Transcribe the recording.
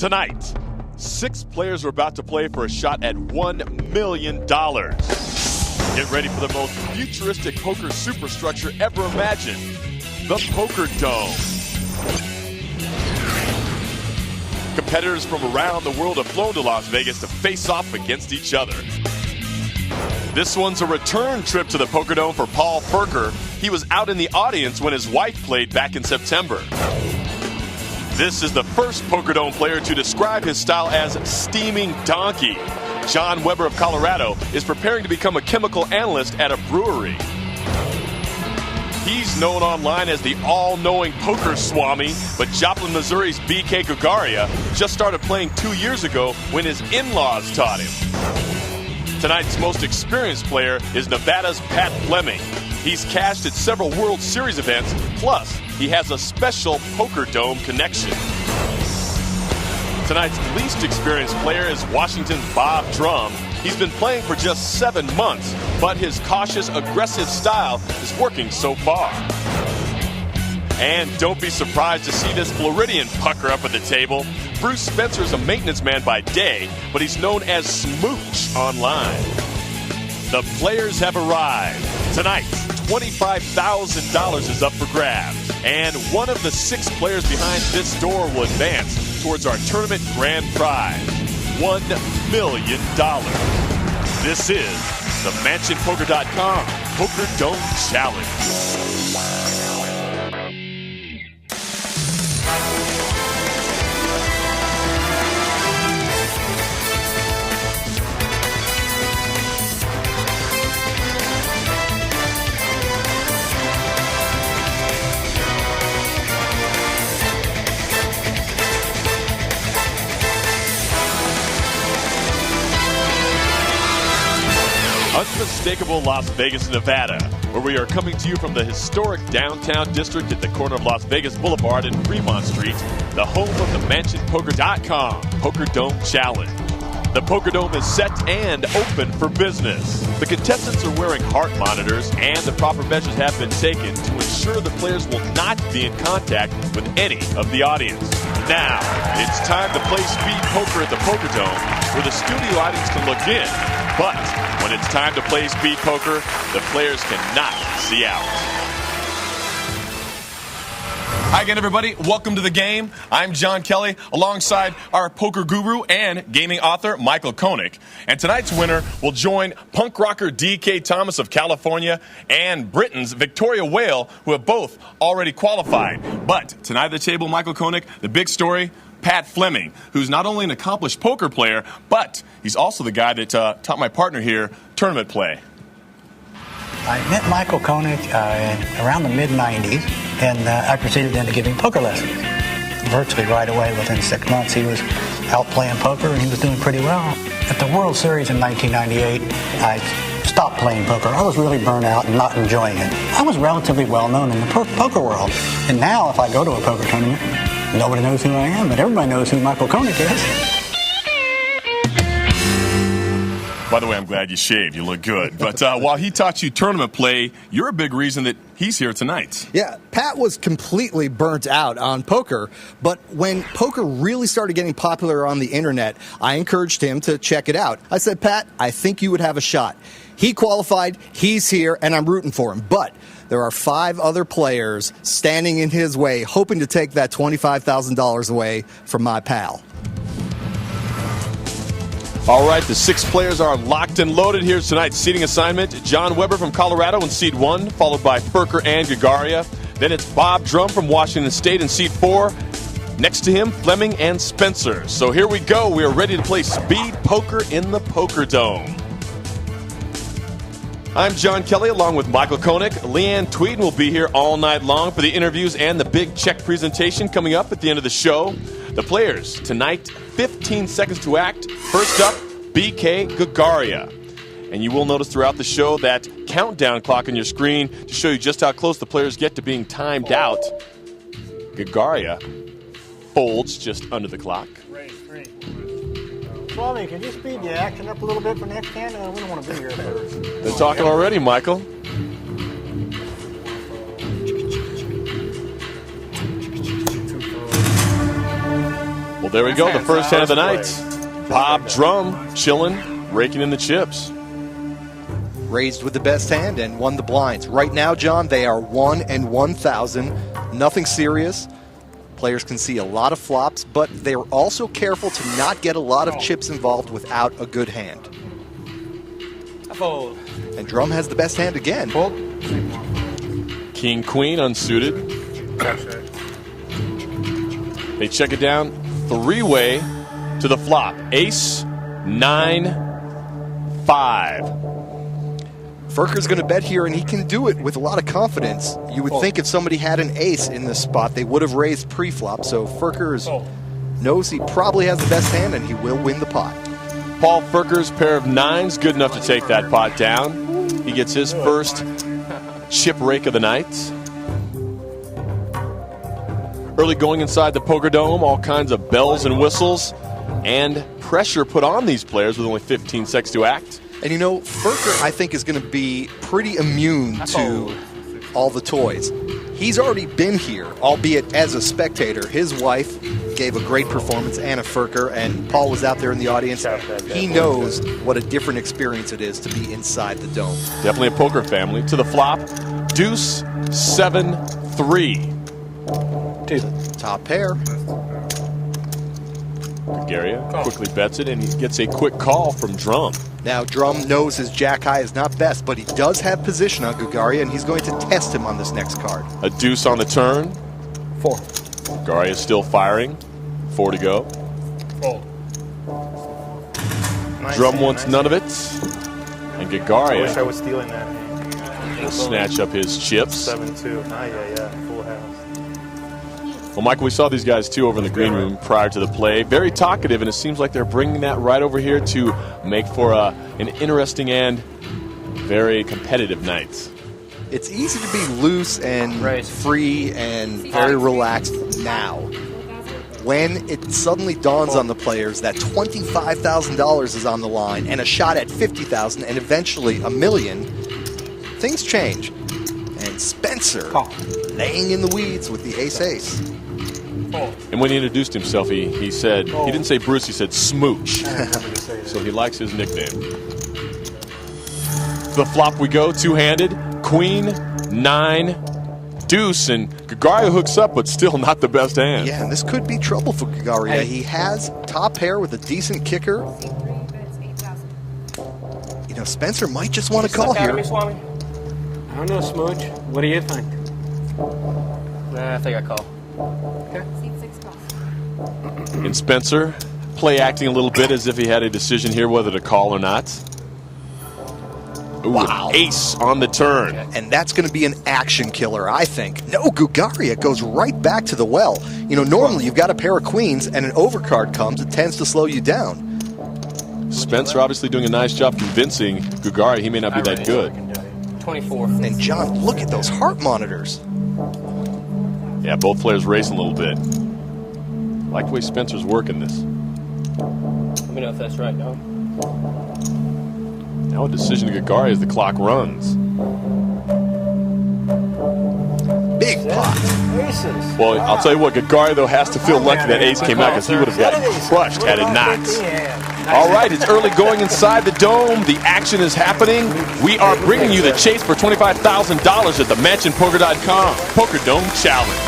Tonight, 6 players are about to play for a shot at $1 million. Get ready for the most futuristic poker superstructure ever imagined, the Poker Dome. Competitors from around the world have flown to Las Vegas to face off against each other. This one's a return trip to the Poker Dome for Paul Firker. He was out in the audience when his wife played back in September. This is the first Poker Dome player to describe his style as steaming donkey. John Weber of Colorado is preparing to become a chemical analyst at a brewery. He's known online as the all-knowing poker swami, but Joplin, Missouri's BK Gagaria just started playing 2 years ago when his in-laws taught him. Tonight's most experienced player is Nevada's Pat Fleming. He's cashed at several World Series events, plus he has a special Poker Dome connection. Tonight's least experienced player is Washington's Bob Drum. He's been playing for just 7 months, but his cautious, aggressive style is working so far. And don't be surprised to see this Floridian pucker up at the table. Bruce Spencer is a maintenance man by day, but he's known as Smooch online. The players have arrived. Tonight, $25,000 is up for grabs. And one of the 6 players behind this door will advance towards our tournament grand prize, $1 million. This is the MansionPoker.com Poker Dome Challenge. Unmistakable Las Vegas, Nevada, where we are coming to you from the historic downtown district at the corner of Las Vegas Boulevard and Fremont Street, the home of the MansionPoker.com Poker Dome Challenge. The Poker Dome is set and open for business. The contestants are wearing heart monitors, and the proper measures have been taken to ensure the players will not be in contact with any of the audience. Now, it's time to play speed poker at the Poker Dome, where the studio audience can look in. But when it's time to play speed poker, the players cannot see out. Hi again, everybody. Welcome to the game. I'm John Kelly, alongside our poker guru and gaming author, Michael Koenig. And tonight's winner will join punk rocker D.K. Thomas of California and Britain's Victoria Whale, who have both already qualified. But tonight at the table, Michael Koenig, the big story, Pat Fleming, who's not only an accomplished poker player, but he's also the guy that taught my partner here tournament play. I met Michael Koenig around the mid-'90s, and I proceeded then to give him poker lessons. Virtually right away, within 6 months, he was out playing poker, and he was doing pretty well. At the World Series in 1998, I stopped playing poker. I was really burnt out and not enjoying it. I was relatively well known in the poker world, and now if I go to a poker tournament, nobody knows who I am, but everybody knows who Michael Koenig is. By the way, I'm glad you shaved. You look good. But while he taught you tournament play, you're a big reason that he's here tonight. Yeah, Pat was completely burnt out on poker, but when poker really started getting popular on the internet, I encouraged him to check it out. I said, Pat, I think you would have a shot. He qualified, he's here, and I'm rooting for him. But there are 5 other players standing in his way, hoping to take that $25,000 away from my pal. All right, the 6 players are locked and loaded. Here's tonight's seating assignment. John Weber from Colorado in seat 1, followed by Firker and Gagaria. Then it's Bob Drum from Washington State in seat 4. Next to him, Fleming and Spencer. So here we go. We are ready to play speed poker in the Poker Dome. I'm John Kelly along with Michael Koenig. Leanne Tweeden will be here all night long for the interviews and the big check presentation coming up at the end of the show. The players tonight, 15 seconds to act. First up, BK Gagaria. And you will notice throughout the show that countdown clock on your screen to show you just how close the players get to being timed out. Gagaria folds just under the clock. Swami, can you speed the action up a little bit for next hand? We don't want to be here first. They're talking already, Michael. Well, there we go, the first hand of the night. Bob Drum chilling, raking in the chips. Raised with the best hand and won the blinds. Right now, John, they are 1 and 1,000. Nothing serious. Players can see a lot of flops, but they're also careful to not get a lot of chips involved without a good hand. Fold. And Drum has the best hand again. King, queen, unsuited. They check it down, three-way to the flop. Ace, 9, 5. Furker's going to bet here, and he can do it with a lot of confidence. You would think if somebody had an ace in this spot, they would have raised pre-flop. So Furker knows he probably has the best hand, and he will win the pot. Paul Furker's pair of nines, good enough to take that pot down. He gets his first chip rake of the night. Early going inside the Poker Dome, all kinds of bells and whistles, and pressure put on these players with only 15 seconds to act. And you know, Furker, I think, is going to be pretty immune to all the toys. He's already been here, albeit as a spectator. His wife gave a great performance, Anna Furker, and Paul was out there in the audience. He knows what a different experience it is to be inside the dome. Definitely a poker family. To the flop, deuce, 7, 3. Top pair. Gagaria quickly bets it, and he gets a quick call from Drum. Now, Drum knows his jack high is not best, but he does have position on Gagaria, and he's going to test him on this next card. A deuce on the turn. 4. Gagaria is still firing. 4 to go. Fold. Drum wants none of it. And I wish I Gagaria was stealing that. will snatch up his chips. 7-2. Yeah. Full house. Well, Michael, we saw these guys, too, over in the green room prior to the play. Very talkative, and it seems like they're bringing that right over here to make for an interesting and very competitive night. It's easy to be loose and Right. free and very relaxed now. When it suddenly dawns on the players that $25,000 is on the line and a shot at $50,000 and eventually $1 million, things change. And Spencer laying in the weeds with the ace-ace. And when he introduced himself, he said, he didn't say Bruce, he said Smooch. So he likes his nickname. To the flop we go, two-handed. Queen, 9, deuce, and Gagaria hooks up, but still not the best hand. Yeah, and this could be trouble for Gagaria. He has top pair with a decent kicker. You know, Spencer might just want to call here. I don't know, Smooch. What do you think? I think I call. And Spencer play acting a little bit as if he had a decision here whether to call or not. Ooh, Wow. an ace on the turn. And that's going to be an action killer, I think. No, Gagaria goes right back to the well. You know, normally you've got a pair of queens and an overcard comes, it tends to slow you down. Spencer obviously doing a nice job convincing Gagaria he may not be that good. 24. And John, look at those heart monitors. Yeah, both players racing a little bit. Like the way Spencer's working this. Let me know if that's right, dog. Now a decision to Gagaria as the clock runs. Big pot. Aces. Well, I'll tell you what, Gagaria, though, has to feel lucky that ace came out because he would have gotten crushed had it not. All right, it's early going inside the dome. The action is happening. We are bringing you the chase for $25,000 at the MansionPoker.com Poker Dome Challenge.